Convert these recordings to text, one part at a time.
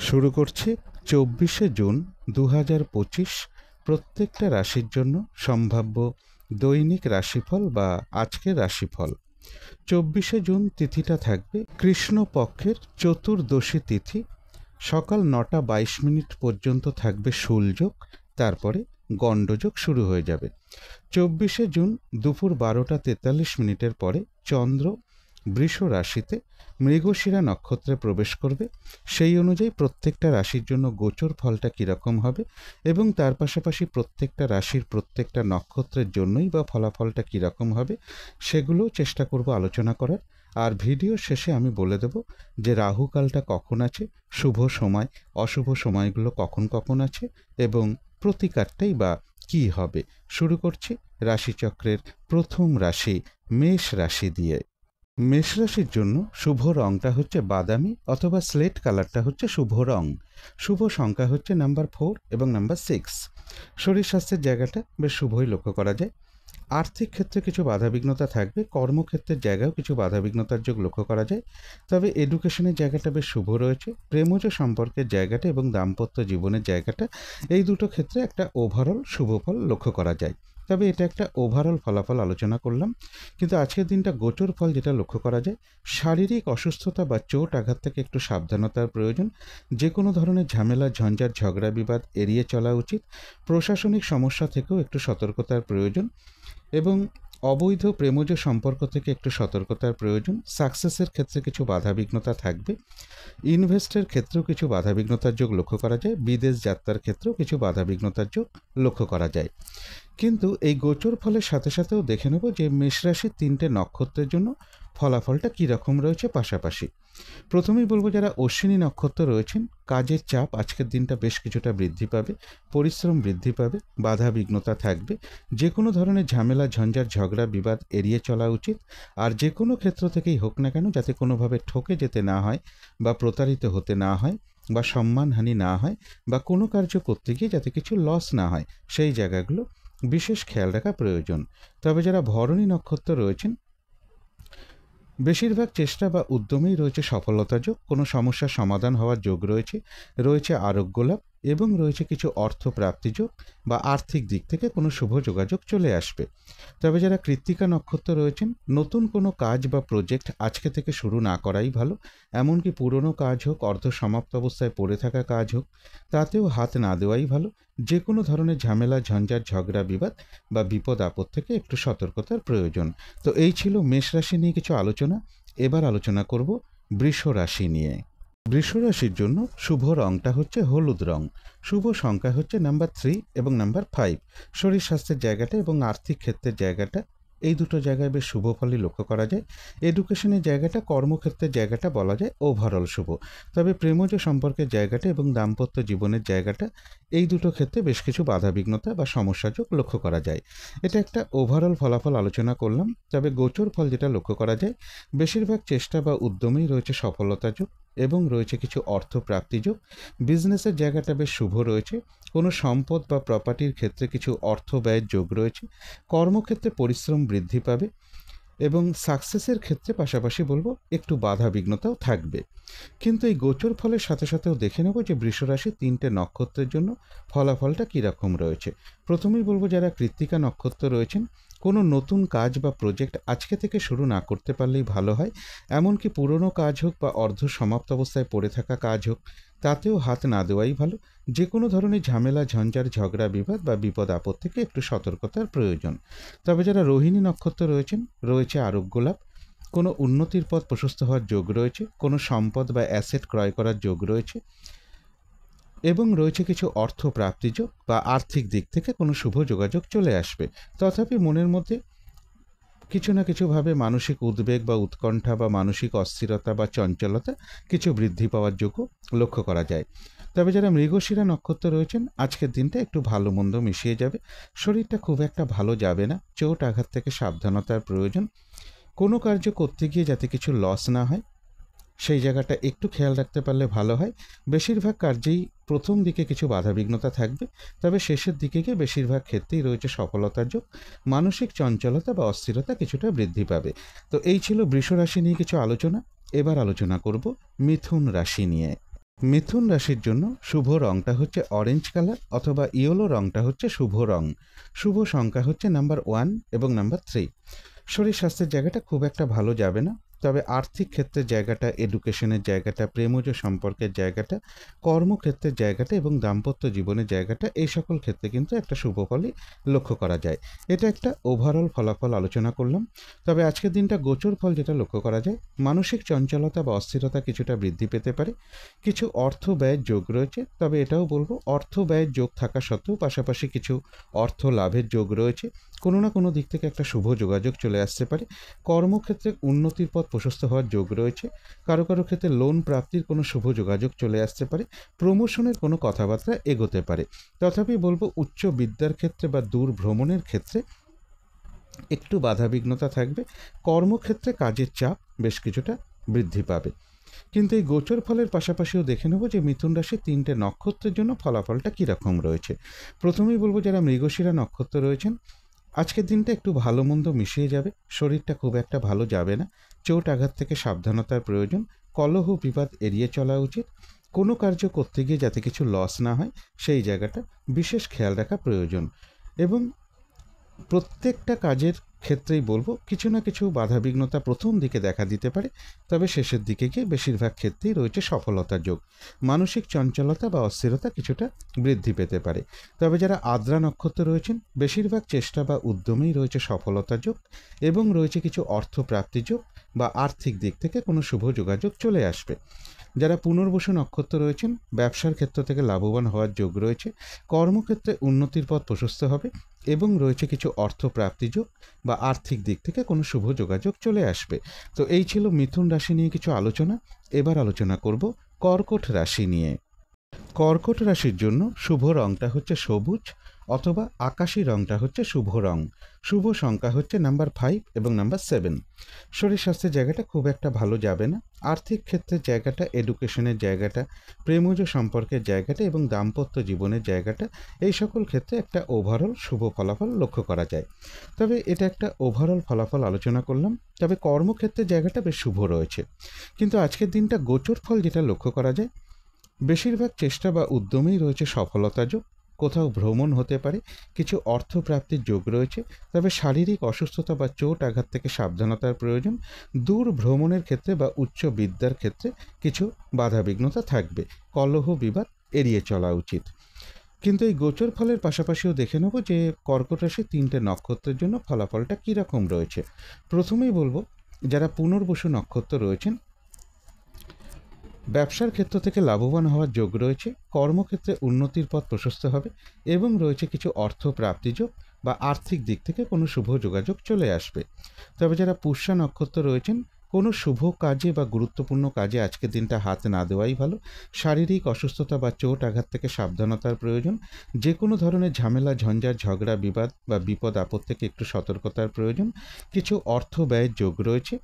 শুরু করছি 24শে জুন 2025 প্রত্যেকটা রাশির জন্য সম্ভাব্য দৈনিক রাশিফল বা আজকের রাশিফল। 24শে জুন তিথিটা থাকবে কৃষ্ণপক্ষের চতুর্দশী তিথি। সকাল 9টা 22 মিনিট পর্যন্ত থাকবে শুলযোগ, তারপরে গণ্ডযোগ শুরু হয়ে যাবে। 24শে জুন দুপুর 12টা 43 মিনিটের পরে চন্দ্র বৃষ রাশিতে মৃগশিরা নক্ষত্রে প্রবেশ করবে। সেই অনুযায়ী প্রত্যেকটা রাশির জন্য গোচর ফলটা কীরকম হবে এবং তার পাশাপাশি প্রত্যেকটা রাশির প্রত্যেকটা নক্ষত্রের জন্যই বা ফলাফলটা কীরকম হবে সেগুলোও চেষ্টা করব আলোচনা করার। আর ভিডিও শেষে আমি বলে দেব যে রাহুকালটা কখন আছে, শুভ সময় অশুভ সময়গুলো কখন কখন আছে এবং প্রতিকারটাই বা কী হবে। শুরু করছি রাশিচক্রের প্রথম রাশি মেষ রাশি দিয়ে। মেষ রাশির জন্য শুভ রংটা হচ্ছে বাদামি অথবা স্লেট কালারটা হচ্ছে শুভ রং। শুভ সংখ্যা হচ্ছে নাম্বার 4 এবং নাম্বার 6। শরীর স্বাস্থ্যের জায়গাটা বেশ শুভই লক্ষ্য করা যায়। আর্থিক ক্ষেত্রে কিছু বাধাবিঘ্নতা থাকবে, কর্মক্ষেত্রের জায়গাও কিছু বাধাবিঘ্নতার যোগ লক্ষ্য করা যায়। তবে এডুকেশনের জায়গাটা বেশ শুভ রয়েছে। প্রেমজ সম্পর্কের জায়গাটা এবং দাম্পত্য জীবনের জায়গাটা, এই দুটো ক্ষেত্রে একটা ওভারঅল শুভ ফল লক্ষ্য করা যায়। তবে এটা একটা ওভারঅল ফলাফল আলোচনা করলাম, কিন্তু আজকের দিনটা গোচর ফল যেটা লক্ষ্য করা যায়, শারীরিক অসুস্থতা বা চোট আঘাত থেকে একটু সাবধানতার প্রয়োজন। যে কোনো ধরনের ঝামেলা ঝঞ্ঝাট ঝগড়া বিবাদ এড়িয়ে চলা উচিত। প্রশাসনিক সমস্যা থেকেও একটু সতর্কতার প্রয়োজন এবং অবৈধ প্রেমজ সম্পর্ক থেকে একটু সতর্কতার প্রয়োজন। সাকসেসের ক্ষেত্রে কিছু বাধাবিঘ্নতা থাকবে। ইনভেস্টের ক্ষেত্রেও কিছু বাধাবিঘ্নতার যোগ লক্ষ্য করা যায়। বিদেশ যাত্রার ক্ষেত্রেও কিছু বাধাবিঘ্নতার যোগ লক্ষ্য করা যায়। কিন্তু এই গোচর ফলের সাথে সাথেও দেখে নেব যে মেষ রাশির 3টে নক্ষত্রের জন্য ফলাফলটা কীরকম রয়েছে পাশাপাশি। প্রথমেই বলবো যারা অশ্বিনী নক্ষত্র রয়েছেন, কাজের চাপ আজকের দিনটা বেশ কিছুটা বৃদ্ধি পাবে, পরিশ্রম বৃদ্ধি পাবে, বাধা বিঘ্নতা থাকবে। যে কোনো ধরনের ঝামেলা ঝঞ্ঝাট ঝগড়া বিবাদ এড়িয়ে চলা উচিত। আর যে কোনো ক্ষেত্র থেকেই হোক না কেন যাতে কোনোভাবে ঠকে যেতে না হয় বা প্রতারিত হতে না হয় বা সম্মানহানি না হয় বা কোনো কার্য করতে গিয়ে যাতে কিছু লস না হয়, সেই জায়গাগুলো বিশেষ খেয়াল রাখা প্রয়োজন। তবে যারা ভরণী নক্ষত্র রয়েছেন, বেশিরভাগ চেষ্টা বা উদ্যমেই রয়েছে সফলতা যোগ, কোনো সমস্যার সমাধান হওয়ার যোগ রয়েছে, রয়েছে আরোগ্য লাভ এবং রয়েছে কিছু অর্থ প্রাপ্তি যোগ বা আর্থিক দিক থেকে কোনো শুভ যোগাযোগ চলে আসবে। তবে যারা কৃত্তিকা নক্ষত্র রয়েছেন, নতুন কোনো কাজ বা প্রজেক্ট আজকে থেকে শুরু না করাই ভালো। এমনকি পুরনো কাজ হোক, অর্ধ সমাপ্ত অবস্থায় পড়ে থাকা কাজ হোক, তাতেও হাত না দেওয়াই ভালো। যে কোনো ধরনের ঝামেলা ঝঞ্ঝাট ঝগড়া বিবাদ বা বিপদ আপদ থেকে একটু সতর্কতার প্রয়োজন। তো এই ছিল মেষ রাশি নিয়ে কিছু আলোচনা। এবার আলোচনা করব বৃষ রাশি নিয়ে। বৃষ রাশির জন্য শুভ রংটা হচ্ছে হলুদ রং। শুভ সংখ্যা হচ্ছে নাম্বার 3 এবং নাম্বার 5। শরীর স্বাস্থ্যের জায়গাটা এবং আর্থিক ক্ষেত্রের জায়গাটা, এই দুটো জায়গায় বেশ শুভ ফলই লক্ষ্য করা যায়। এডুকেশনের জায়গাটা, কর্মক্ষেত্রের জায়গাটা বলা যায় ওভারঅল শুভ। তবে প্রেমজ সম্পর্কের জায়গাটা এবং দাম্পত্য জীবনের জায়গাটা, এই দুটো ক্ষেত্রে বেশ কিছু বাধাবিঘ্নতা বা সমস্যাযোগ লক্ষ্য করা যায়। এটা একটা ওভারঅল ফলাফল আলোচনা করলাম। তবে গোচর ফল যেটা লক্ষ্য করা যায়, বেশিরভাগ চেষ্টা বা উদ্যমেই রয়েছে সফলতা যোগ এবং রয়েছে কিছু অর্থ প্রাপ্তি যোগ। বিজনেসের জায়গাটা বেশ শুভ রয়েছে। কোনো সম্পদ বা প্রপার্টির ক্ষেত্রে কিছু অর্থ ব্যয়ের যোগ রয়েছে। কর্মক্ষেত্রে পরিশ্রম বৃদ্ধি পাবে এবং সাকসেসের ক্ষেত্রে পাশাপাশি বলবো একটু বাধা বিঘ্নতাও থাকবে। কিন্তু এই গোচর ফলের সাথে সাথেও দেখে নেব যে বৃষ রাশির 3টে নক্ষত্রের জন্য ফলাফলটা কীরকম রয়েছে। প্রথমেই বলবো যারা কৃত্তিকা নক্ষত্র রয়েছেন, কোনো নতুন কাজ বা প্রজেক্ট আজকে থেকে শুরু না করতে পারলেই ভালো হয়। এমনকি পুরনো কাজ হোক বা অর্ধ সমাপ্ত অবস্থায় পড়ে থাকা কাজ হোক, তাতেও হাত না দেওয়াই ভালো। যে কোনো ধরনের ঝামেলা ঝঞ্ঝাট ঝগড়া বিবাদ বা বিপদ আপদ থেকে একটু সতর্কতার প্রয়োজন। তবে যারা রোহিণী নক্ষত্র রয়েছেন, রয়েছে আরোগ্য লাভ, কোনো উন্নতির পথ প্রশস্ত হওয়ার যোগ রয়েছে, কোনো সম্পদ বা অ্যাসেট ক্রয় করার যোগ রয়েছে এবং রয়েছে কিছু অর্থ প্রাপ্তি যোগ বা আর্থিক দিক থেকে কোনো শুভ যোগাযোগ চলে আসবে। তথাপি মনের মধ্যে কিছু না কিছুভাবে মানসিক উদ্বেগ বা উৎকণ্ঠা বা মানসিক অস্থিরতা বা চঞ্চলতা কিছু বৃদ্ধি পাওয়ার যোগও লক্ষ্য করা যায়। তবে যারা মৃগশিরা নক্ষত্র রয়েছেন, আজকের দিনটা একটু ভালো মন্দ মিশিয়ে যাবে। শরীরটা খুব একটা ভালো যাবে না, চোট আঘাত থেকে সাবধানতার প্রয়োজন। কোনো কার্য করতে গিয়ে যাতে কিছু লস না হয়, সেই জায়গাটা একটু খেয়াল রাখতে পারলে ভালো হয়। বেশিরভাগ কার্যেই প্রথম দিকে কিছু বাধাবিঘ্নতা থাকবে, তবে শেষের দিকে গিয়ে বেশিরভাগ ক্ষেত্রেই রয়েছে সফলতার যোগ। মানসিক চঞ্চলতা বা অস্থিরতা কিছুটা বৃদ্ধি পাবে। তো এই ছিল বৃষ রাশি নিয়ে কিছু আলোচনা। এবার আলোচনা করব মিথুন রাশি নিয়ে। মিথুন রাশির জন্য শুভ রংটা হচ্ছে অরেঞ্জ কালার অথবা ইয়েলো রংটা হচ্ছে শুভ রং। শুভ সংখ্যা হচ্ছে নাম্বার 1 এবং নাম্বার 3। শরীর স্বাস্থ্যের জায়গাটা খুব একটা ভালো যাবে না, তবে আর্থিক ক্ষেত্রের জায়গাটা, এডুকেশনের জায়গাটা, প্রেমজ সম্পর্কের জায়গাটা, কর্মক্ষেত্রের জায়গাটা এবং দাম্পত্য জীবনের জায়গাটা, এই সকল ক্ষেত্রে কিন্তু একটা শুভ ফলই লক্ষ্য করা যায়। এটা একটা ওভারঅল ফলাফল আলোচনা করলাম। তবে আজকের দিনটা গোচর ফল যেটা লক্ষ্য করা যায়, মানসিক চঞ্চলতা বা অস্থিরতা কিছুটা বৃদ্ধি পেতে পারে। কিছু অর্থ ব্যয়ের যোগ রয়েছে, তবে এটাও বলবো অর্থ ব্যয়ের যোগ থাকা সত্ত্বেও পাশাপাশি কিছু অর্থ লাভের যোগ রয়েছে। কোনো না কোনো দিক থেকে একটা শুভ যোগাযোগ চলে আসতে পারে। কর্মক্ষেত্রে উন্নতির পথ প্রশস্ত হওয়ার যোগ রয়েছে। কারো কারো ক্ষেত্রে লোন প্রাপ্তির কোনো শুভ যোগাযোগ চলে আসতে পারে। প্রমোশনের কোনো কথাবার্তা এগোতে পারে। তথাপি বলবো উচ্চ বিদ্যার ক্ষেত্রে বা দূর ভ্রমণের ক্ষেত্রে একটু বাধাবিঘ্নতা থাকবে। কর্মক্ষেত্রে কাজের চাপ বেশ কিছুটা বৃদ্ধি পাবে। কিন্তু এই গোচর ফলের পাশাপাশিও দেখে নেব যে মিথুন রাশির 3টে নক্ষত্রের জন্য ফলাফলটা কীরকম রয়েছে। প্রথমেই বলবো যারা মৃগশিরা নক্ষত্র রয়েছেন, আজকের দিনটা একটু ভালো মন্দ মিশিয়ে যাবে। শরীরটা খুব একটা ভালো যাবে না। চোট আঘাত থেকে সাবধানতার প্রয়োজন। কলহ বিবাদ এড়িয়ে চলা উচিত। কোনো কার্য করতে গিয়ে যাতে কিছু লস না হয় সেই জায়গাটা বিশেষ খেয়াল রাখা প্রয়োজন। এবং প্রত্যেকটা কাজের ক্ষেত্রেই বলবো কিছু না কিছু বাধাবিঘ্নতা প্রথম দিকে দেখা দিতে পারে, তবে শেষের দিকে গিয়ে বেশিরভাগ ক্ষেত্রেই রয়েছে সফলতার যোগ। মানসিক চঞ্চলতা বা অস্থিরতা কিছুটা বৃদ্ধি পেতে পারে। তবে যারা আদ্রা নক্ষত্র রয়েছেন, বেশিরভাগ চেষ্টা বা উদ্যমেই রয়েছে সফলতার যোগ এবং রয়েছে কিছু অর্থ প্রাপ্তি যোগ বা আর্থিক দিক থেকে কোনো শুভ যোগাযোগ চলে আসবে। যারা পুনর্বসু নক্ষত্র রয়েছেন, ব্যবসার ক্ষেত্র থেকে লাভবান হওয়ার যোগ রয়েছে। কর্মক্ষেত্রে উন্নতির পথ প্রশস্ত হবে এবং রয়েছে কিছু অর্থ প্রাপ্তি যোগ বা আর্থিক দিক থেকে কোনো শুভ যোগাযোগ চলে আসবে। তো এই ছিল মিথুন রাশি নিয়ে কিছু আলোচনা। এবার আলোচনা করব কর্কট রাশি নিয়ে। কর্কট রাশির জন্য শুভ রংটা হচ্ছে সবুজ অথবা আকাশি রংটা হচ্ছে শুভ রং। শুভ সংখ্যা হচ্ছে নাম্বার 5 এবং নাম্বার 7। শরীর স্বাস্থ্যের জায়গাটা খুব একটা ভালো যাবে না। আর্থিক ক্ষেত্রের জায়গাটা, এডুকেশনের জায়গাটা, প্রেমজ সম্পর্কের জায়গাটা এবং দাম্পত্য জীবনের জায়গাটা, এই সকল ক্ষেত্রে একটা ওভারঅল শুভ ফলাফল লক্ষ্য করা যায়। তবে এটা একটা ওভারঅল ফলাফল আলোচনা করলাম। তবে কর্মক্ষেত্রের জায়গাটা বেশ শুভ রয়েছে। কিন্তু আজকের দিনটা গোচর ফল যেটা লক্ষ্য করা যায়, বেশিরভাগ চেষ্টা বা উদ্যমেই রয়েছে সফলতা যোগ। কোথাও ভ্রমণ হতে পারে। কিছু অর্থ প্রাপ্তির যোগ রয়েছে। তবে শারীরিক অসুস্থতা বা চোট আঘাত থেকে সাবধানতার প্রয়োজন। দূর ভ্রমণের ক্ষেত্রে বা উচ্চ বিদ্যার ক্ষেত্রে কিছু বাধাবিঘ্নতা থাকবে। কলহ বিবাদ এড়িয়ে চলা উচিত। কিন্তু এই গোচর ফলের পাশাপাশিও দেখে নেব যে কর্কট রাশির 3টে নক্ষত্রের জন্য ফলাফলটা কীরকম রয়েছে। প্রথমেই বলবো যারা পুনর্বসু নক্ষত্র রয়েছেন, ব্যবসার ক্ষেত্র থেকে লাভবান হওয়ার যোগ রয়েছে। কর্মক্ষেত্রে উন্নতির পথ প্রশস্ত হবে এবং রয়েছে কিছু অর্থ প্রাপ্তি যোগ বা আর্থিক দিক থেকে কোনো শুভ যোগাযোগ চলে আসবে। তবে যারা পুষ্যা নক্ষত্র রয়েছেন, কোনো শুভ কাজে বা গুরুত্বপূর্ণ কাজে আজকের দিনটা হাত না দেওয়াই ভালো। শারীরিক অসুস্থতা বা চোট আঘাত থেকে সাবধানতার প্রয়োজন। যে কোনো ধরনের ঝামেলা, ঝঞ্ঝাট, ঝগড়া, বিবাদ বা বিপদ আপদ থেকে একটু সতর্কতার প্রয়োজন। কিছু অর্থ ব্যয়ের যোগ রয়েছে।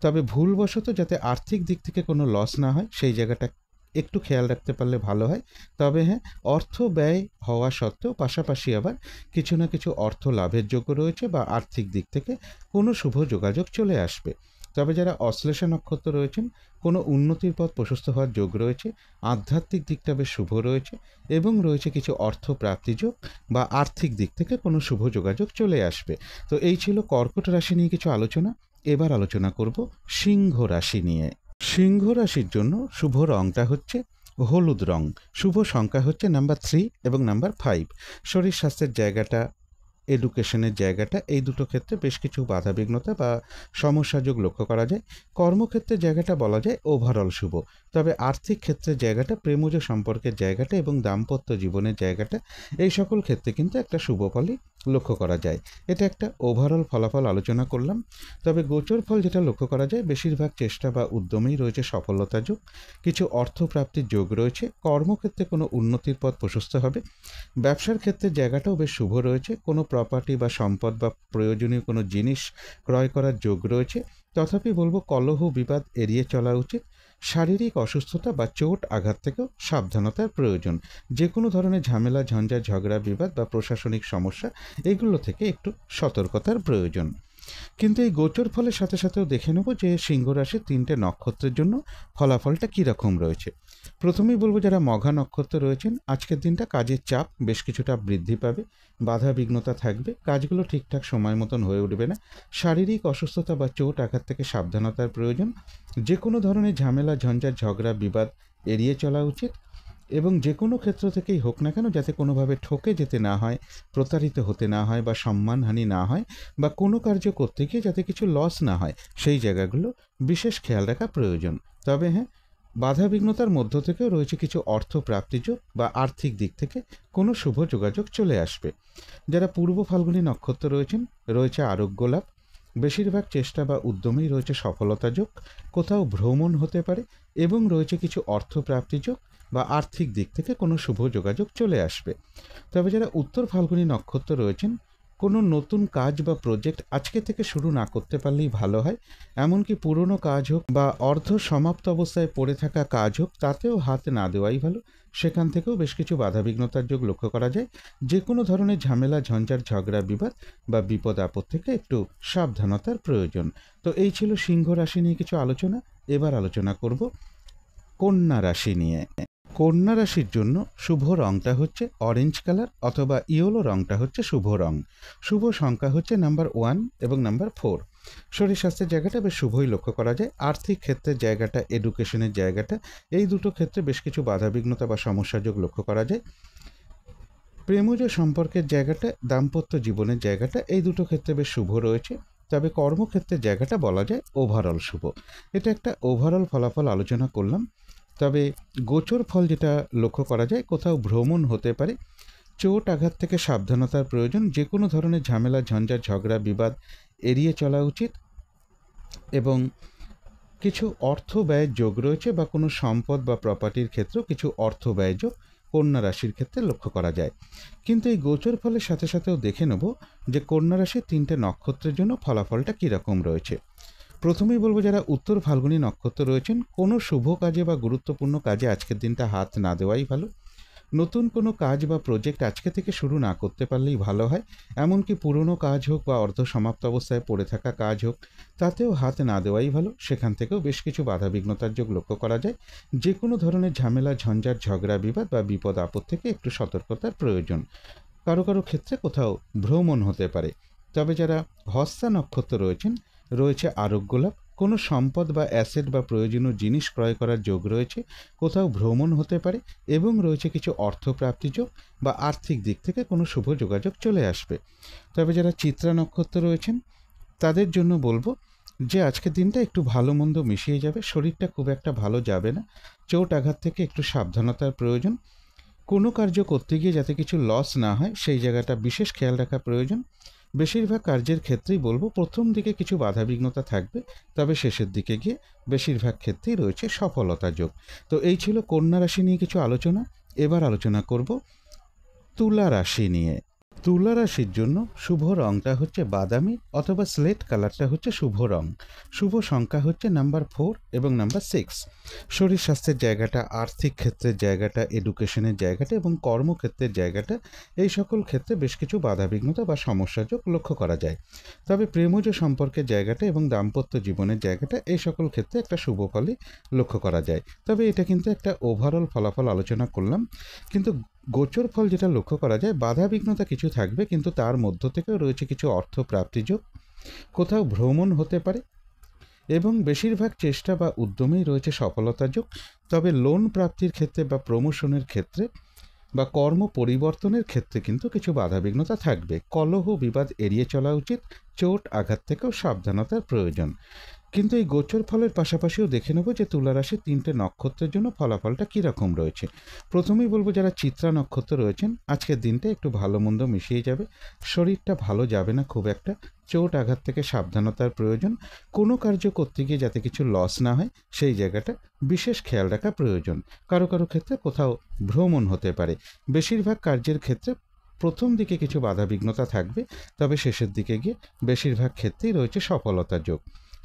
তবে ভুলবশত যাতে আর্থিক দিক থেকে কোনো লস না হয় সেই জায়গাটা একটু খেয়াল রাখতে পারলে ভালো হয়। তবে হ্যাঁ, অর্থ ব্যয় হওয়া সত্ত্বেও পাশাপাশি আবার কিছু না কিছু অর্থ লাভের যোগ্য রয়েছে বা আর্থিক দিক থেকে কোনো শুভ যোগাযোগ চলে আসবে। তবে যারা অশ্লেষা নক্ষত্র রয়েছেন, কোনো উন্নতির পথ প্রশস্ত হওয়ার যোগ রয়েছে। আধ্যাত্মিক দিকটা বেশ শুভ রয়েছে এবং রয়েছে কিছু অর্থ প্রাপ্তি যোগ বা আর্থিক দিক থেকে কোনো শুভ যোগাযোগ চলে আসবে। তো এই ছিল কর্কট রাশি নিয়ে কিছু আলোচনা। এবার আলোচনা করব সিংহ রাশি নিয়ে। সিংহ রাশির জন্য শুভ রংটা হচ্ছে হলুদ রং। শুভ সংখ্যা হচ্ছে নাম্বার 3 এবং নাম্বার 5। শরীর স্বাস্থ্যের জায়গাটা, এডুকেশনের জায়গাটা, এই দুটো ক্ষেত্রে বেশ কিছু বাধাবিঘ্নতা বা সমস্যাযোগ লক্ষ্য করা যায়। কর্মক্ষেত্রের জায়গাটা বলা যায় ওভারঅল শুভ। তবে আর্থিক ক্ষেত্রের জায়গাটা, প্রেমজ সম্পর্কের জায়গাটা এবং দাম্পত্য জীবনের জায়গাটা, এই সকল ক্ষেত্রে কিন্তু একটা শুভ ফলই লক্ষ্য করা যায়। এটা একটা ওভারঅল ফলাফল আলোচনা করলাম। তবে গোচর ফল যেটা লক্ষ্য করা যায়, বেশিরভাগ চেষ্টা বা উদ্যমেই রয়েছে সফলতা যোগ। কিছু অর্থ প্রাপ্তির যোগ রয়েছে। কর্মক্ষেত্রে কোনো উন্নতির পথ প্রশস্ত হবে। ব্যবসার ক্ষেত্রে জায়গাটাও বেশ শুভ রয়েছে। কোনো প্রপার্টি বা সম্পদ বা প্রয়োজনীয় কোনো জিনিস ক্রয় করার যোগ রয়েছে। তথাপি বলবো কলহ বিবাদ এড়িয়ে চলা উচিত। শারীরিক অসুস্থতা বা চোট আঘাত থেকেও সাবধানতার প্রয়োজন। যে কোনো ধরনের ঝামেলা, ঝঞ্ঝাট, ঝগড়া, বিবাদ বা প্রশাসনিক সমস্যা, এগুলো থেকে একটু সতর্কতার প্রয়োজন। কিন্তু এই গোচর ফলের সাথে সাথেও দেখে নেব যে সিংহ রাশির 3টে নক্ষত্রের জন্য ফলাফলটা কীরকম রয়েছে। প্রথমেই বলবো যারা মঘা নক্ষত্র রয়েছেন আজকের দিনটা কাজের চাপ বেশ কিছুটা বৃদ্ধি পাবে, বাধা বিঘ্নতা থাকবে, কাজগুলো ঠিকঠাক সময় মতন হয়ে উঠবে না, শারীরিক অসুস্থতা বা চোট আঘাত থেকে সাবধানতার প্রয়োজন, যে কোনো ধরনের ঝামেলা ঝঞ্ঝাট ঝগড়া বিবাদ এড়িয়ে চলা উচিত এবং যে কোনো ক্ষেত্র থেকেই হোক না কেন যাতে কোনোভাবে ঠকে যেতে না হয়, প্রতারিত হতে না হয় বা সম্মানহানি না হয় বা কোনো কার্য করতে গিয়ে যাতে কিছু লস না হয় সেই জায়গাগুলো বিশেষ খেয়াল রাখা প্রয়োজন। তবে হ্যাঁ, বাধা বিঘ্নতার মধ্য থেকেও রয়েছে কিছু অর্থ প্রাপ্তিযোগ বা আর্থিক দিক থেকে কোনো শুভ যোগাযোগ চলে আসবে। যারা পূর্ব ফাল্গুনী নক্ষত্র রয়েছেন রয়েছে আরোগ্য লাভ, বেশিরভাগ চেষ্টা বা উদ্যমেই রয়েছে সফলতা যোগ, কোথাও ভ্রমণ হতে পারে এবং রয়েছে কিছু অর্থ প্রাপ্তিযোগ বা আর্থিক দিক থেকে কোনো শুভ যোগাযোগ চলে আসবে। তবে যারা উত্তর ফাল্গুনী নক্ষত্র রয়েছেন কোনো নতুন কাজ বা প্রজেক্ট আজকে থেকে শুরু না করতে পারলেই ভালো হয়, এমনকি পুরনো কাজ হোক বা অর্ধ সমাপ্ত অবস্থায় পড়ে থাকা কাজ হোক তাতেও হাত না দেওয়াই ভালো, সেখান থেকেও বেশ কিছু বাধাবিঘ্নতার যোগ লক্ষ্য করা যায়। যে কোনো ধরনের ঝামেলা ঝঞ্ঝাট ঝগড়া বিবাদ বা বিপদ আপদ থেকে একটু সাবধানতার প্রয়োজন। তো এই ছিল সিংহ রাশি নিয়ে কিছু আলোচনা। এবার আলোচনা করব কন্যা রাশি নিয়ে। কন্যা রাশির জন্য শুভ রংটা হচ্ছে অরেঞ্জ কালার অথবা ইয়েলো রংটা হচ্ছে শুভ রং। শুভ সংখ্যা হচ্ছে নাম্বার 1 এবং নাম্বার 4। শরীর স্বাস্থ্যের জায়গাটা বেশ শুভই লক্ষ্য করা যায়। আর্থিক ক্ষেত্রের জায়গাটা, এডুকেশনের জায়গাটা, এই দুটো ক্ষেত্রে বেশ কিছু বাধাবিঘ্নতা বা সমস্যাযোগ লক্ষ্য করা যায়। প্রেমজ সম্পর্কের জায়গাটা, দাম্পত্য জীবনের জায়গাটা, এই দুটো ক্ষেত্রে বেশ শুভ রয়েছে। তবে কর্মক্ষেত্রের জায়গাটা বলা যায় ওভারঅল শুভ। এটা একটা ওভারঅল ফলাফল আলোচনা করলাম। তবে গোচর ফল যেটা লক্ষ্য করা যায়, কোথাও ভ্রমণ হতে পারে, চোট আঘাত থেকে সাবধানতার প্রয়োজন, যে কোনো ধরনের ঝামেলা ঝঞ্ঝাট ঝগড়া বিবাদ এড়িয়ে চলা উচিত এবং কিছু অর্থ ব্যয়ের যোগ রয়েছে বা কোনো সম্পদ বা প্রপার্টির ক্ষেত্রেও কিছু অর্থ ব্যয় যোগ কন্যা রাশির ক্ষেত্রে লক্ষ্য করা যায়। কিন্তু এই গোচর ফলের সাথে সাথেও দেখে নেব যে কন্যা রাশির 3টে নক্ষত্রের জন্য ফলাফলটা কীরকম রয়েছে। প্রথমেই বলবো যারা উত্তর ফাল্গুনী নক্ষত্র রয়েছেন কোনো শুভ কাজে বা গুরুত্বপূর্ণ কাজে আজকের দিনটা হাত না দেওয়াই ভালো। নতুন কোনো কাজ বা প্রজেক্ট আজকে থেকে শুরু না করতে পারলেই ভালো হয়, এমনকি পুরনো কাজ হোক বা অর্ধ সমাপ্ত অবস্থায় পড়ে থাকা কাজ হোক তাতেও হাত না দেওয়াই ভালো, সেখান থেকেও বেশ কিছু বাধাবিঘ্নতার যোগ লক্ষ্য করা যায়। যে কোনো ধরনের ঝামেলা ঝঞ্ঝাট ঝগড়া বিবাদ বা বিপদ আপদ থেকে একটু সতর্কতার প্রয়োজন। কারো কারো ক্ষেত্রে কোথাও ভ্রমণ হতে পারে। তবে যারা হস্তা নক্ষত্র রয়েছেন রয়েছে আরোগ্য লাভ, কোনো সম্পদ বা অ্যাসেট বা প্রয়োজনীয় জিনিস ক্রয় করার যোগ রয়েছে, কোথাও ভ্রমণ হতে পারে এবং রয়েছে কিছু অর্থপ্রাপ্তি যোগ বা আর্থিক দিক থেকে কোনো শুভ যোগাযোগ চলে আসবে। তবে যারা চিত্রা নক্ষত্র রয়েছেন তাদের জন্য বলবো যে আজকের দিনটা একটু ভালো মন্দ মিশিয়ে যাবে, শরীরটা খুব একটা ভালো যাবে না, চোট আঘাত থেকে একটু সাবধানতার প্রয়োজন, কোনো কার্য করতে গিয়ে যাতে কিছু লস না হয় সেই জায়গাটা বিশেষ খেয়াল রাখা প্রয়োজন। বেশিরভাগ কার্যের ক্ষেত্রেই বলবো প্রথম দিকে কিছু বাধাবিঘ্নতা থাকবে, তবে শেষের দিকে গিয়ে বেশিরভাগ ক্ষেত্রেই রয়েছে সফলতা যোগ। তো এই ছিল কন্যা রাশি নিয়ে কিছু আলোচনা। এবার আলোচনা করব তুলা রাশি নিয়ে। তুলা রাশির জন্য শুভ রংটা হচ্ছে বাদামি অথবা স্লেট কালারটা হচ্ছে শুভ রং। শুভ সংখ্যা হচ্ছে নাম্বার 4 এবং নাম্বার 6। শরীর স্বাস্থ্যের জায়গাটা, আর্থিক ক্ষেত্রের জায়গাটা, এডুকেশনের জায়গাটা এবং কর্মক্ষেত্রের জায়গাটা, এই সকল ক্ষেত্রে বেশ কিছু বাধাবিঘ্নতা বা সমস্যাযোগ লক্ষ্য করা যায়। তবে প্রেমজ সম্পর্কের জায়গাটা এবং দাম্পত্য জীবনের জায়গাটা, এই সকল ক্ষেত্রে একটা শুভ ফলই লক্ষ্য করা যায়। তবে এটা কিন্তু একটা ওভারঅল ফলাফল আলোচনা করলাম। কিন্তু গোচর ফল যেটা লক্ষ্য করা যায়, বাধা বিঘ্নতা কিছু থাকবে কিন্তু তার মধ্য থেকেও রয়েছে কিছু অর্থ প্রাপ্তিযোগ, কোথাও ভ্রমণ হতে পারে এবং বেশিরভাগ চেষ্টা বা উদ্যমেই রয়েছে সফলতা যোগ। তবে লোন প্রাপ্তির ক্ষেত্রে বা প্রমোশনের ক্ষেত্রে বা কর্ম পরিবর্তনের ক্ষেত্রে কিন্তু কিছু বাধাবিঘ্নতা থাকবে। কলহ বিবাদ এড়িয়ে চলা উচিত, চোট আঘাত থেকেও সাবধানতার প্রয়োজন। কিন্তু এই গোচর ফলের পাশাপাশিও দেখে নেব যে তুলা রাশির 3টে নক্ষত্রের জন্য ফলাফলটা কীরকম রয়েছে। প্রথমেই বলবো যারা চিত্রা নক্ষত্র রয়েছেন আজকের দিনটা একটু ভালো মন্দ মিশিয়ে যাবে, শরীরটা ভালো যাবে না খুব একটা, চোট আঘাত থেকে সাবধানতার প্রয়োজন, কোনো কার্য করতে গিয়ে যাতে কিছু লস না হয় সেই জায়গাটা বিশেষ খেয়াল রাখা প্রয়োজন। কারো কারো ক্ষেত্রে কোথাও ভ্রমণ হতে পারে। বেশিরভাগ কার্যের ক্ষেত্রে প্রথম দিকে কিছু বাধাবিঘ্নতা থাকবে, তবে শেষের দিকে গিয়ে বেশিরভাগ ক্ষেত্রেই রয়েছে সফলতা যোগ।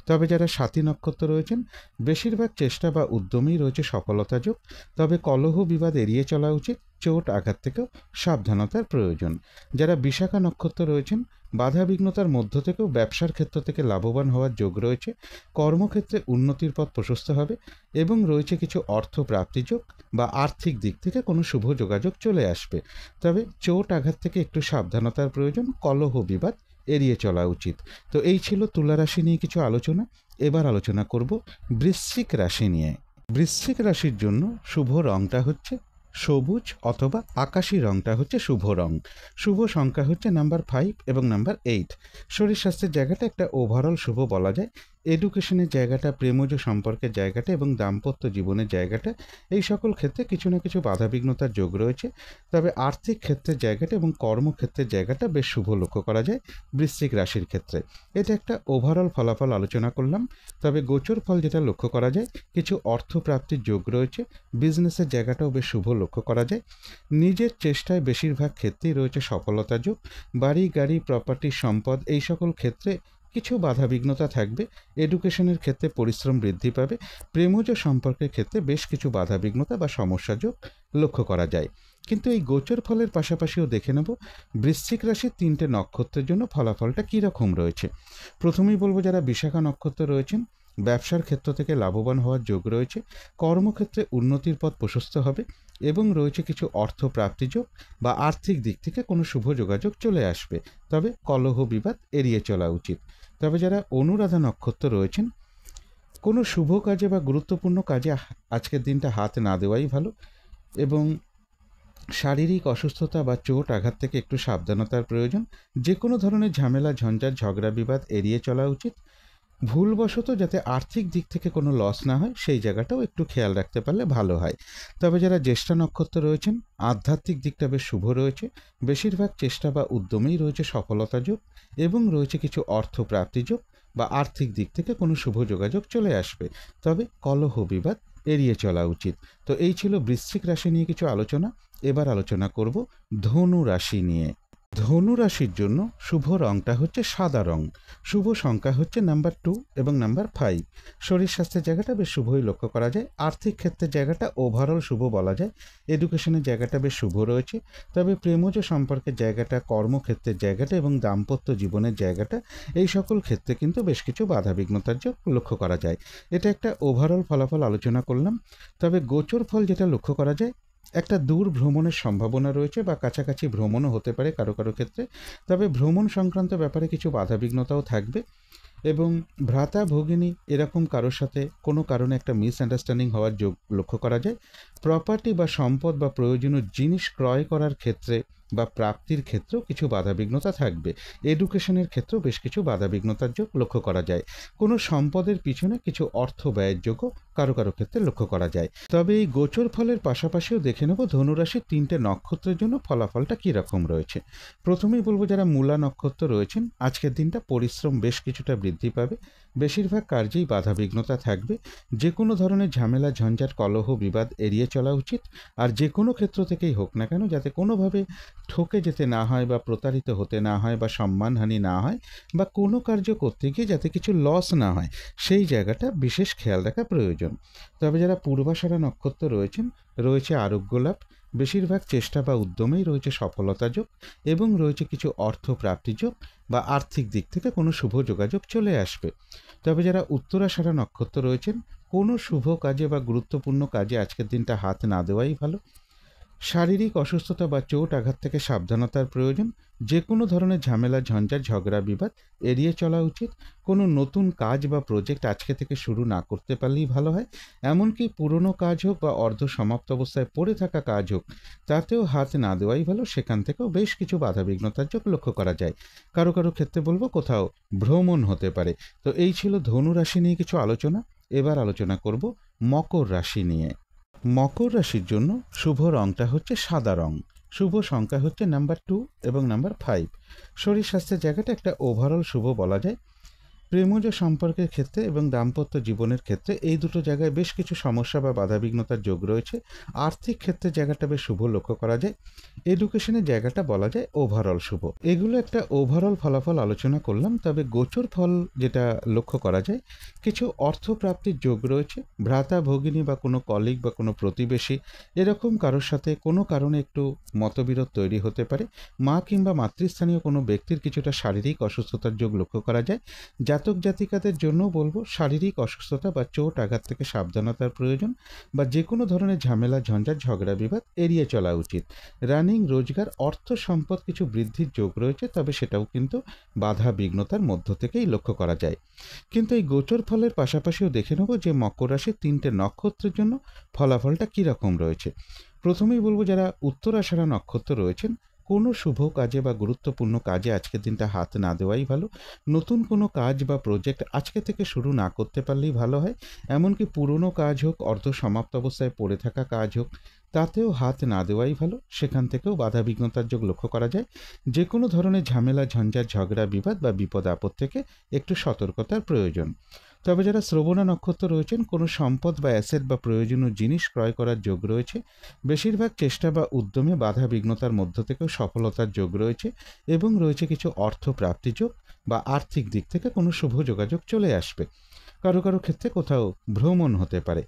তবে যারা স্বাতী নক্ষত্র রয়েছেন বেশিরভাগ চেষ্টা বা উদ্যমেই রয়েছে সফলতা যোগ, তবে কলহ বিবাদ এড়িয়ে চলা উচিত, চোট আঘাত থেকেও সাবধানতার প্রয়োজন। যারা বিশাখা নক্ষত্র রয়েছেন, বাধা বিঘ্নতার মধ্য থেকেও ব্যবসার ক্ষেত্র থেকে লাভবান হওয়ার যোগ রয়েছে। কর্মক্ষেত্রে উন্নতির পথ প্রশস্ত হবে এবং রয়েছে কিছু অর্থ প্রাপ্তিযোগ বা আর্থিক দিক থেকে কোনো শুভ যোগাযোগ চলে আসবে। তবে চোট আঘাত থেকে একটু সাবধানতার প্রয়োজন, কলহ বিবাদ এড়িয়ে চলা উচিত। তো এই ছিল তুলা রাশি নিয়ে কিছু আলোচনা। এবার আলোচনা করব বৃশ্চিক রাশি নিয়ে। বৃশ্চিক রাশির জন্য শুভ রংটা হচ্ছে সবুজ অথবা আকাশি রংটা হচ্ছে শুভ রং। শুভ সংখ্যা হচ্ছে নাম্বার 5 এবং নাম্বার 8। শরীর স্বাস্থ্যের জায়গাটা একটা ওভারঅল শুভ বলা যায়। এডুকেশনের জায়গাটা, প্রেমজ সম্পর্কের জায়গাটা এবং দাম্পত্য জীবনের জায়গাটা, এই সকল ক্ষেত্রে কিছু না কিছু বাধাবিঘ্নতার যোগ রয়েছে। তবে আর্থিক ক্ষেত্রের জায়গাটা এবং কর্মক্ষেত্রের জায়গাটা বেশ শুভ লক্ষ্য করা যায় বৃশ্চিক রাশির ক্ষেত্রে। এটা একটা ওভারঅল ফলাফল আলোচনা করলাম। তবে গোচর ফল যেটা লক্ষ্য করা যায়, কিছু অর্থপ্রাপ্তির যোগ রয়েছে। বিজনেসের জায়গাটাও বেশ শুভ লক্ষ্য করা যায়। নিজের চেষ্টায় বেশিরভাগ ক্ষেত্রেই রয়েছে সফলতা যোগ। বাড়ি, গাড়ি, প্রপার্টি, সম্পদ এই সকল ক্ষেত্রে কিছু বাধাবিঘ্নতা থাকবে। এডুকেশনের ক্ষেত্রে পরিশ্রম বৃদ্ধি পাবে। প্রেমজ সম্পর্কের ক্ষেত্রে বেশ কিছু বাধাবিঘ্নতা বা সমস্যা যোগ লক্ষ্য করা যায়। কিন্তু এই গোচর ফলের পাশাপাশিও দেখে নেব বৃশ্চিক রাশির 3টে নক্ষত্রের জন্য ফলাফলটা কীরকম রয়েছে। প্রথমেই বলবো যারা বিশাখা নক্ষত্র রয়েছেন, ব্যবসার ক্ষেত্র থেকে লাভবান হওয়ার যোগ রয়েছে। কর্মক্ষেত্রে উন্নতির পথ প্রশস্ত হবে এবং রয়েছে কিছু অর্থ প্রাপ্তিযোগ বা আর্থিক দিক থেকে কোনো শুভ যোগাযোগ চলে আসবে। তবে কলহ বিবাদ এড়িয়ে চলা উচিত। তবে যারা অনুরাধা নক্ষত্র রয়েছেন, কোনো শুভ কাজে বা গুরুত্বপূর্ণ কাজে আজকের দিনটা হাত না দেওয়াই ভালো এবং শারীরিক অসুস্থতা বা চোট আঘাত থেকে একটু সাবধানতার প্রয়োজন। যে কোনো ধরনের ঝামেলা, ঝঞ্ঝাট, ঝগড়া বিবাদ এড়িয়ে চলা উচিত। ভুলবশত যাতে আর্থিক দিক থেকে কোনো লস না হয় সেই জায়গাটাও একটু খেয়াল রাখতে পারলে ভালো হয়। তবে যারা জ্যেষ্ঠা নক্ষত্র রয়েছেন, আধ্যাত্মিক দিকটা বেশ শুভ রয়েছে। বেশিরভাগ চেষ্টা বা উদ্যমেই রয়েছে সফলতা যোগ এবং রয়েছে কিছু অর্থ প্রাপ্তি যোগ বা আর্থিক দিক থেকে কোনো শুভ যোগাযোগ চলে আসবে। তবে কলহ বিবাদ এড়িয়ে চলা উচিত। তো এই ছিল বৃশ্চিক রাশি নিয়ে কিছু আলোচনা। এবার আলোচনা করব ধনু রাশি নিয়ে। ধনু রাশির জন্য শুভ রংটা হচ্ছে সাদা রং। শুভ সংখ্যা হচ্ছে নাম্বার 2 এবং নাম্বার 5। শরীর স্বাস্থ্যের জায়গাটা বেশ শুভই লক্ষ্য করা যায়। আর্থিক ক্ষেত্রের জায়গাটা ওভারঅল শুভ বলা যায়। এডুকেশনের জায়গাটা বেশ শুভ রয়েছে। তবে প্রেমজ সম্পর্কের জায়গাটা, কর্মক্ষেত্রের জায়গাটা এবং দাম্পত্য জীবনের জায়গাটা, এই সকল ক্ষেত্রে কিন্তু বেশ কিছু বাধাবিঘ্নতার যোগ লক্ষ্য করা যায়। এটা একটা ওভারঅল ফলাফল আলোচনা করলাম। তবে গোচর ফল যেটা লক্ষ্য করা যায়, একটা দূর ভ্রমণের সম্ভাবনা রয়েছে বা কাছাকাছি ভ্রমণও হতে পারে কারো কারো ক্ষেত্রে। তবে ভ্রমণ সংক্রান্ত ব্যাপারে কিছু বাধাবিঘ্নতাও থাকবে এবং ভ্রাতা ভগিনী এরকম কারোর সাথে কোনো কারণে একটা মিসআন্ডারস্ট্যান্ডিং হওয়ার যোগ লক্ষ্য করা যায়। প্রপার্টি বা সম্পদ বা প্রয়োজনীয় জিনিস ক্রয় করার ক্ষেত্রে বা প্রাপ্তির ক্ষেত্রেও কিছু বাধাবিঘ্নতা থাকবে। এডুকেশনের ক্ষেত্রেও বেশ কিছু বাধাবিঘ্নতার যোগ লক্ষ্য করা যায়। কোনো সম্পদের পিছনে কিছু অর্থ ব্যয়ের যোগও কারো কারো ক্ষেত্রে লক্ষ্য করা যায়। তবে এই গোচর ফলের পাশাপাশিও দেখে নেব ধনুরাশির 3টে নক্ষত্রের জন্য ফলাফলটা কীরকম রয়েছে। প্রথমেই বলবো যারা মূলা নক্ষত্র রয়েছেন, আজকের দিনটা পরিশ্রম বেশ কিছুটা বৃদ্ধি পাবে। বেশিরভাগ কার্যেই বাধাবিঘ্নতা থাকবে। যে কোনো ধরনের ঝামেলা, ঝঞ্ঝাট, কলহ বিবাদ এড়িয়ে চলা উচিত। আর যে কোনো ক্ষেত্র থেকেই হোক না কেন, যাতে কোনোভাবে ঠকে যেতে না হয় বা প্রতারিত হতে না হয় বা সম্মানহানি না হয় বা কোনো কার্য করতে গিয়ে যাতে কিছু লস না হয়, সেই জায়গাটা বিশেষ খেয়াল রাখা প্রয়োজন। তবে যারা পূর্বাষাঢ়া নক্ষত্র রয়েছেন, রয়েছে আরোগ্য লাভ। বেশিরভাগ চেষ্টা বা উদ্যমেই রয়েছে সফলতা যোগ এবং রয়েছে কিছু অর্থ প্রাপ্তি যোগ বা আর্থিক দিক থেকে কোনো শুভ যোগাযোগ চলে আসবে। তবে যারা উত্তরাষাঢ়া নক্ষত্র রয়েছেন, কোনো শুভ কাজে বা গুরুত্বপূর্ণ কাজে আজকের দিনটা হাত না দেওয়াই ভালো। শারীরিক অসুস্থতা বা চোট আঘাত থেকে সাবধানতার প্রয়োজন। যে কোনো ধরনের ঝামেলা, ঝঞ্ঝাট, ঝগড়া বিবাদ এড়িয়ে চলা উচিত। কোনো নতুন কাজ বা প্রজেক্ট আজকে থেকে শুরু না করতে পারলেই ভালো হয়। এমনকি পুরনো কাজ হোক বা অর্ধ সমাপ্ত অবস্থায় পড়ে থাকা কাজ হোক, তাতেও হাত না দেওয়াই ভালো। সেখান থেকেও বেশ কিছু বাধাবিঘ্নতার যোগ লক্ষ্য করা যায়। কারো কারো ক্ষেত্রে বলবো কোথাও ভ্রমণ হতে পারে। তো এই ছিল ধনু রাশি নিয়ে কিছু আলোচনা। এবার আলোচনা করব মকর রাশি নিয়ে। মকর রাশির জন্য শুভ রংটা হচ্ছে সাদা রং। শুভ সংখ্যা হচ্ছে নাম্বার 2 এবং নাম্বার 5। শরীর স্বাস্থ্যের জায়গাটা একটা ওভারঅল শুভ বলা যায়। প্রেমজ সম্পর্কের ক্ষেত্রে এবং দাম্পত্য জীবনের ক্ষেত্রে এই দুটো জায়গায় বেশ কিছু সমস্যা বা বাধাবিঘ্নতার যোগ রয়েছে। আর্থিক ক্ষেত্রে জায়গাটা বেশ শুভ লক্ষ্য করা যায়। এডুকেশনের জায়গাটা বলা যায় ওভারঅল শুভ। এগুলো একটা ওভারঅল ফলাফল আলোচনা করলাম। তবে গোচর ফল যেটা লক্ষ্য করা যায়, কিছু অর্থপ্রাপ্তির যোগ রয়েছে। ভ্রাতা ভগিনী বা কোনো কলিগ বা কোনো প্রতিবেশী এরকম কারোর সাথে কোনো কারণে একটু মতবিরোধ তৈরি হতে পারে। মা কিংবা মাতৃস্থানীয় কোনো ব্যক্তির কিছুটা শারীরিক অসুস্থতার যোগ লক্ষ্য করা যায়। জাতক জাতিকাদের জন্য বলবো শারীরিক অসুস্থতা বা চোট আঘাত থেকে সাবধানতার প্রয়োজন, বা যে কোনো ধরনের ঝামেলা ঝঞ্ঝাট ঝগড়া বিবাদ এড়িয়ে চলা উচিত। রানিং রোজগার অর্থ সম্পদ কিছু বৃদ্ধির যোগ রয়েছে, তবে সেটাও কিন্তু বাধা বিঘ্নতার মধ্য থেকেই লক্ষ্য করা যায়। কিন্তু এই গোচর ফলের পাশাপাশিও দেখে নেব যে মকর রাশির 3টে নক্ষত্রের জন্য ফলাফলটা কীরকম রয়েছে। প্রথমেই বলবো যারা উত্তরাষাঢ়া নক্ষত্র রয়েছেন, কোনো শুভ কাজে বা গুরুত্বপূর্ণ কাজে আজকের দিনটা হাত না দেওয়াই ভালো। নতুন কোনো কাজ বা প্রজেক্ট আজকে থেকে শুরু না করতে পারলেই ভালো হয়। এমনকি পুরনো কাজ হোক, অর্ধ সমাপ্ত অবস্থায় পড়ে থাকা কাজ হোক, তাতেও হাত না দেওয়াই ভালো। সেখান থেকেও বাধা বিঘ্নতার যোগ লক্ষ্য করা যায়। যে কোনো ধরনের ঝামেলা ঝঞ্ঝাট ঝগড়া বিবাদ বা বিপদ আপদ থেকে একটু সতর্কতার প্রয়োজন। তবে যারা শ্রবণা নক্ষত্র রয়েছেন, কোনো সম্পদ বা অ্যাসেট বা প্রয়োজনীয় জিনিস ক্রয় করার যোগ রয়েছে। বেশিরভাগ চেষ্টা বা উদ্যমে বাধা বিঘ্নতার মধ্য থেকেও সফলতার যোগ রয়েছে, এবং রয়েছে কিছু অর্থ প্রাপ্তি যোগ বা আর্থিক দিক থেকে কোনো শুভ যোগাযোগ চলে আসবে। কারো কারো ক্ষেত্রে কোথাও ভ্রমণ হতে পারে।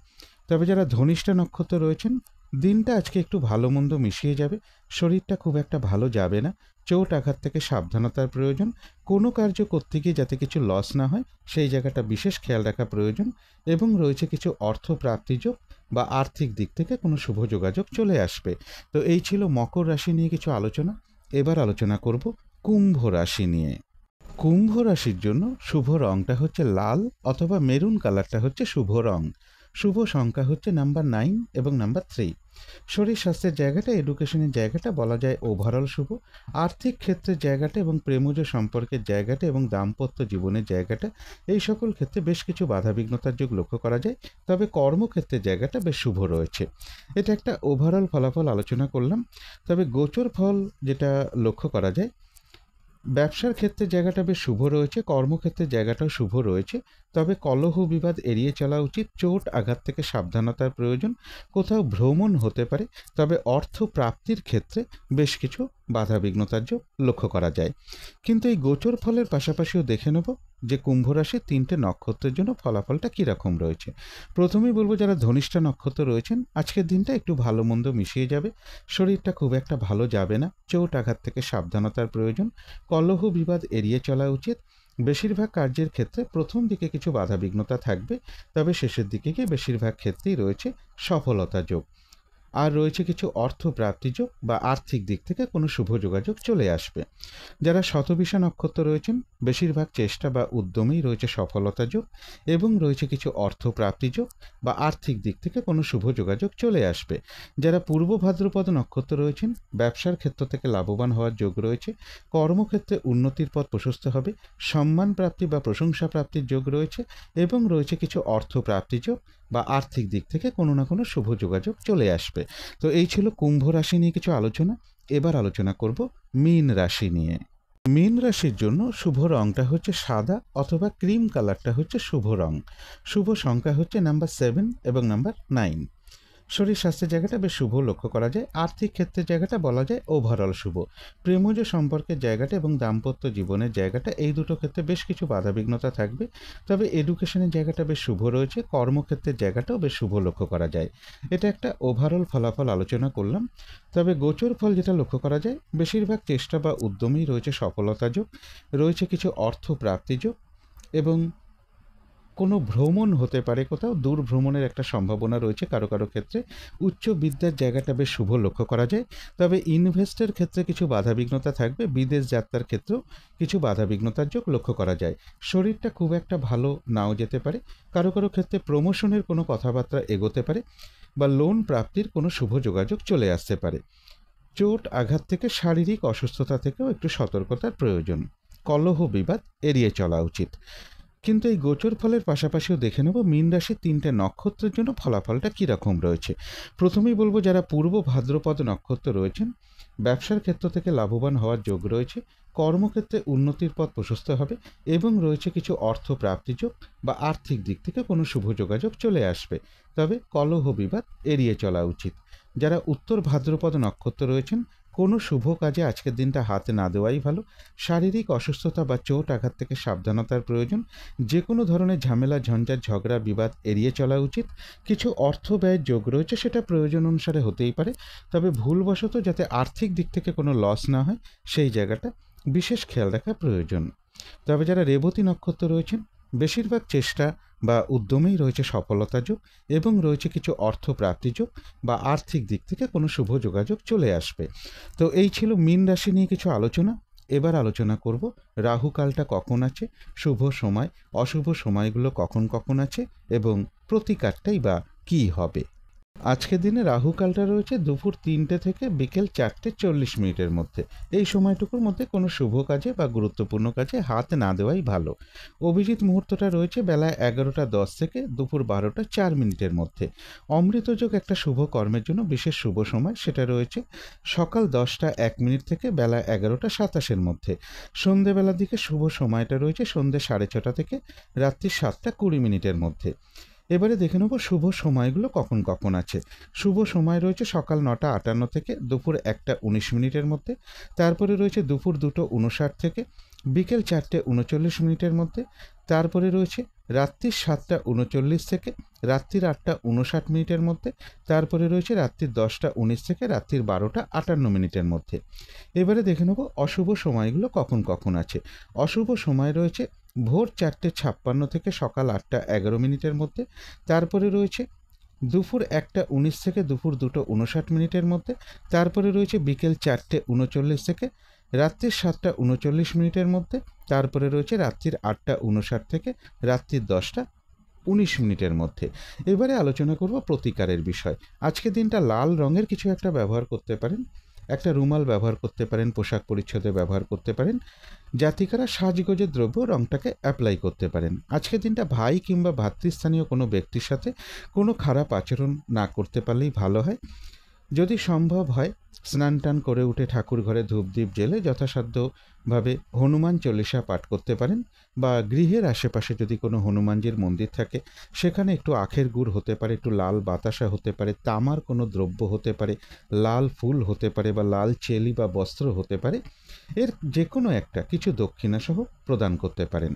তবে যারা ধনিষ্ঠা নক্ষত্র রয়েছেন, দিনটা আজকে একটু ভালো মন্দ মিশিয়ে যাবে। শরীরটা খুব একটা ভালো যাবে না। চোট আঘাত থেকে সাবধানতার প্রয়োজন। কোনো কার্য করতে গিয়ে যাতে কিছু লস না হয় সেই জায়গাটা বিশেষ খেয়াল রাখা প্রয়োজন। এবং রয়েছে কিছু অর্থ প্রাপ্তিযোগ বা আর্থিক দিক থেকে কোনো শুভ যোগাযোগ চলে আসবে। তো এই ছিল মকর রাশি নিয়ে কিছু আলোচনা। এবার আলোচনা করব কুম্ভ রাশি নিয়ে। কুম্ভ রাশির জন্য শুভ রংটা হচ্ছে লাল অথবা মেরুন কালারটা হচ্ছে শুভ রং। শুভ সংখ্যা হচ্ছে নাম্বার 9 এবং নাম্বার 3। শরীর স্বাস্থ্যের জায়গাটা, এডুকেশনের জায়গাটা বলা যায় ওভারঅল শুভ। আর্থিক ক্ষেত্রের জায়গাটা এবং প্রেমজ সম্পর্কের জায়গাটা এবং দাম্পত্য জীবনের জায়গাটা, এই সকল ক্ষেত্রে বেশ কিছু বাধাবিঘ্নতার যোগ লক্ষ্য করা যায়। তবে কর্মক্ষেত্রের জায়গাটা বেশ শুভ রয়েছে। এটা একটা ওভারঅল ফলাফল আলোচনা করলাম। তবে গোচর ফল যেটা লক্ষ্য করা যায়, ব্যবসার ক্ষেত্রে জায়গাটা বেশ শুভ রয়েছে, কর্মক্ষেত্রের জায়গাটাও শুভ রয়েছে। তবে কলহ বিবাদ এড়িয়ে চলা উচিত। চোট আঘাত থেকে সাবধানতার প্রয়োজন। কোথাও ভ্রমণ হতে পারে। তবে অর্থ প্রাপ্তির ক্ষেত্রে বেশ কিছু বাধাবিঘ্নতার যোগ লক্ষ্য করা যায়। কিন্তু এই গোচর ফলের পাশাপাশিও দেখে নেব যে কুম্ভ রাশির 3টে নক্ষত্রের জন্য ফলাফলটা কীরকম রয়েছে। প্রথমেই বলবো যারা ধনিষ্ঠা নক্ষত্র রয়েছেন, আজকের দিনটা একটু ভালো মন্দ মিশিয়ে যাবে। শরীরটা খুব একটা ভালো যাবে না। চোট আঘাত থেকে সাবধানতার প্রয়োজন। কলহ বিবাদ এড়িয়ে চলা উচিত। বেশিরভাগ কার্যের ক্ষেত্রে প্রথম দিকে কিছু বাধাবিঘ্নতা থাকবে, তবে শেষের দিকে গিয়ে বেশিরভাগ ক্ষেত্রেই রয়েছে সফলতা যোগ। আর রয়েছে কিছু অর্থ প্রাপ্তিযোগ বা আর্থিক দিক থেকে কোনো শুভ যোগাযোগ চলে আসবে। যারা শতবিশা নক্ষত্র রয়েছেন, বেশিরভাগ চেষ্টা বা উদ্যমেই রয়েছে সফলতা যোগ, এবং রয়েছে কিছু অর্থ প্রাপ্তিযোগ বা আর্থিক দিক থেকে কোনো শুভ যোগাযোগ চলে আসবে। যারা পূর্ব ভাদ্রপদ নক্ষত্র রয়েছেন, ব্যবসার ক্ষেত্র থেকে লাভবান হওয়ার যোগ রয়েছে। কর্মক্ষেত্রে উন্নতির পথ প্রশস্ত হবে। সম্মান প্রাপ্তি বা প্রশংসা প্রাপ্তির যোগ রয়েছে, এবং রয়েছে কিছু অর্থ প্রাপ্তিযোগ বা আর্থিক দিক থেকে কোনো না কোনো শুভ যোগাযোগ চলে আসবে। তো এই ছিল কুম্ভ রাশি নিয়ে কিছু আলোচনা। এবার আলোচনা করব মীন রাশি নিয়ে। মীন রাশির জন্য শুভ রংটা হচ্ছে সাদা অথবা ক্রিম কালারটা হচ্ছে শুভ রং। শুভ সংখ্যা হচ্ছে নাম্বার 7 এবং নাম্বার 9। শরীর স্বাস্থ্যের জায়গাটা বেশ শুভ লক্ষ্য করা যায়। আর্থিক ক্ষেত্রের জায়গাটা বলা যায় ওভারঅল শুভ। প্রেমজ সম্পর্কের জায়গাটা এবং দাম্পত্য জীবনের জায়গাটা, এই দুটো ক্ষেত্রে বেশ কিছু বাধাবিঘ্নতা থাকবে। তবে এডুকেশনের জায়গাটা বেশ শুভ রয়েছে। কর্মক্ষেত্রের জায়গাটাও বেশ শুভ লক্ষ্য করা যায়। এটা একটা ওভারঅল ফলাফল আলোচনা করলাম। তবে গোচর ফল যেটা লক্ষ্য করা যায়, বেশিরভাগ চেষ্টা বা উদ্যমেই রয়েছে সফলতা যোগ, রয়েছে কিছু অর্থ প্রাপ্তি যোগ, এবং কোনো ভ্রমণ হতে পারে। কোথাও দূর ভ্রমণের একটা সম্ভাবনা রয়েছে কারো কারো ক্ষেত্রে। উচ্চ বিদ্যার জায়গাটা বেশ শুভ লক্ষ্য করা যায়। তবে ইনভেস্টের ক্ষেত্রে কিছু বাধাবিঘ্নতা থাকবে। বিদেশ যাত্রার ক্ষেত্রেও কিছু বাধাবিঘ্নতার যোগ লক্ষ্য করা যায়। শরীরটা খুব একটা ভালো নাও যেতে পারে। কারো কারো ক্ষেত্রে প্রমোশনের কোনো কথাবার্তা এগোতে পারে, বা লোন প্রাপ্তির কোনো শুভ যোগাযোগ চলে আসতে পারে। চোট আঘাত থেকে শারীরিক অসুস্থতা থেকেও একটু সতর্কতার প্রয়োজন। কলহ বিবাদ এড়িয়ে চলা উচিত। কিন্তু এই গোচর ফলের পাশাপাশিও দেখে নেব মীন রাশির 3টে নক্ষত্রের জন্য ফলাফলটা কীরকম রয়েছে। প্রথমেই বলবো যারা পূর্ব ভাদ্রপদ নক্ষত্র রয়েছেন, ব্যবসার ক্ষেত্র থেকে লাভবান হওয়ার যোগ রয়েছে। কর্মক্ষেত্রে উন্নতির পথ প্রশস্ত হবে এবং রয়েছে কিছু অর্থ প্রাপ্তিযোগ বা আর্থিক দিক থেকে কোনো শুভ যোগাযোগ চলে আসবে। তবে কলহ বিবাদ এড়িয়ে চলা উচিত। যারা উত্তর ভাদ্রপদ নক্ষত্র রয়েছেন, কোনো শুভ কাজে আজকের দিনটা হাতে না দেওয়াই ভালো। শারীরিক অসুস্থতা বা চোট আঘাত থেকে সাবধানতার প্রয়োজন। যে কোনো ধরনের ঝামেলা, ঝঞ্ঝাট, ঝগড়া, বিবাদ এড়িয়ে চলা উচিত। কিছু অর্থ ব্যয়ের যোগ রয়েছে, সেটা প্রয়োজন অনুসারে হতেই পারে, তবে ভুলবশত যাতে আর্থিক দিক থেকে কোনো লস না হয় সেই জায়গাটা বিশেষ খেয়াল রাখা প্রয়োজন। তবে যারা রেবতী নক্ষত্র রয়েছেন, বেশিরভাগ চেষ্টা বা উদ্যমেই রয়েছে সফলতা যোগ এবং রয়েছে কিছু অর্থ প্রাপ্তি যোগ বা আর্থিক দিক থেকে কোনো শুভ যোগাযোগ চলে আসবে। তো এই ছিল মীন রাশি নিয়ে কিছু আলোচনা। এবার আলোচনা করব রাহুকালটা কখন আছে, শুভ সময়, অশুভ সময়গুলো কখন কখন আছে এবং প্রতিকারটাই বা কী হবে। আজকের দিনে রাহুকালটা রয়েছে দুপুর 3টে থেকে বিকেল 4:40 মধ্যে। এই সময়টুকুর মধ্যে কোনো শুভ কাজে বা গুরুত্বপূর্ণ কাজে হাত না দেওয়াই ভালো। অভিজিৎ মুহূর্তটা রয়েছে বেলা 11:10 থেকে দুপুর 12:04 মধ্যে। অমৃতযোগ একটা শুভ কর্মের জন্য বিশেষ শুভ সময়, সেটা রয়েছে সকাল 10:01 থেকে বেলা 11:27 মধ্যে। সন্ধেবেলার দিকে শুভ সময়টা রয়েছে সন্ধে 6:30 থেকে রাত্রি 7:20 মধ্যে। এবারে দেখে নেব শুভ সময়গুলো কখন কখন আছে। শুভ সময় রয়েছে সকাল 9:58 থেকে দুপুর 1:19 মধ্যে। তারপরে রয়েছে দুপুর 2:59 থেকে বিকেল 4:39 মধ্যে। তারপরে রয়েছে রাত্রি 7:39 থেকে রাত্রির 8:59 মধ্যে। তারপরে রয়েছে রাত্রির 10:19 থেকে রাত্রির 12:58 মধ্যে। এবারে দেখে নেব অশুভ সময়গুলো কখন কখন আছে। অশুভ সময় রয়েছে ভোর 4:56 থেকে সকাল 8:11 মধ্যে। তারপরে রয়েছে দুপুর 1:19 থেকে দুপুর 2:59 মধ্যে। তারপরে রয়েছে বিকেল 4:39 থেকে রাত্রির 7:39 মধ্যে। তারপরে রয়েছে রাত্রির 8:59 থেকে রাত্রির 10:19 মধ্যে। এবারে আলোচনা করব প্রতিকারের বিষয়। আজকের দিনটা লাল রঙের কিছু একটা ব্যবহার করতে পারেন, একটা রুমাল ব্যবহার করতে পারেন, পোশাক পরিচ্ছদে ব্যবহার করতে পারেন। জাতিকারা সাজগোজের দ্রব্য রঙটাকে অ্যাপ্লাই করতে পারেন। আজকের দিনটা ভাই কিংবা ভাতৃস্থানীয় কোনো ব্যক্তির সাথে কোনো খারাপ আচরণ না করতে পারলেই ভালো হয়। যদি সম্ভব হয় স্নান টান করে উঠে ঠাকুর ঘরে ধূপদীপ জ্বেলে যথাসাধ্যভাবে হনুমান চল্লিশা পাঠ করতে পারেন, বা গৃহের আশেপাশে যদি কোনো হনুমানজির মন্দির থাকে সেখানে একটু আখের গুড় হতে পারে, একটু লাল বাতাসা হতে পারে, তামার কোনো দ্রব্য হতে পারে, লাল ফুল হতে পারে বা লাল চেলি বা বস্ত্র হতে পারে, এর যে কোনো একটা কিছু দক্ষিণাসহ প্রদান করতে পারেন।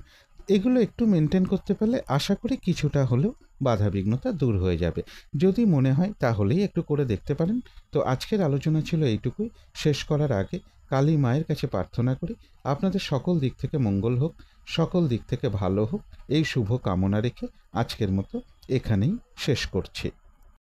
এগুলো একটু মেনটেন করতে পারলে আশা করি কিছুটা হলেও বাধাবিঘ্নতা দূর হয়ে যাবে। যদি মনে হয় তাহলেই একটু করে দেখতে পারেন। তো আজকের আলোচনা ছিল এইটুকুই। শেষ করার আগে কালী মায়ের কাছে প্রার্থনা করি আপনাদের সকল দিক থেকে মঙ্গল হোক, সকল দিক থেকে ভালো হোক, এই শুভ কামনা রেখে আজকের মতো এখানেই শেষ করছি।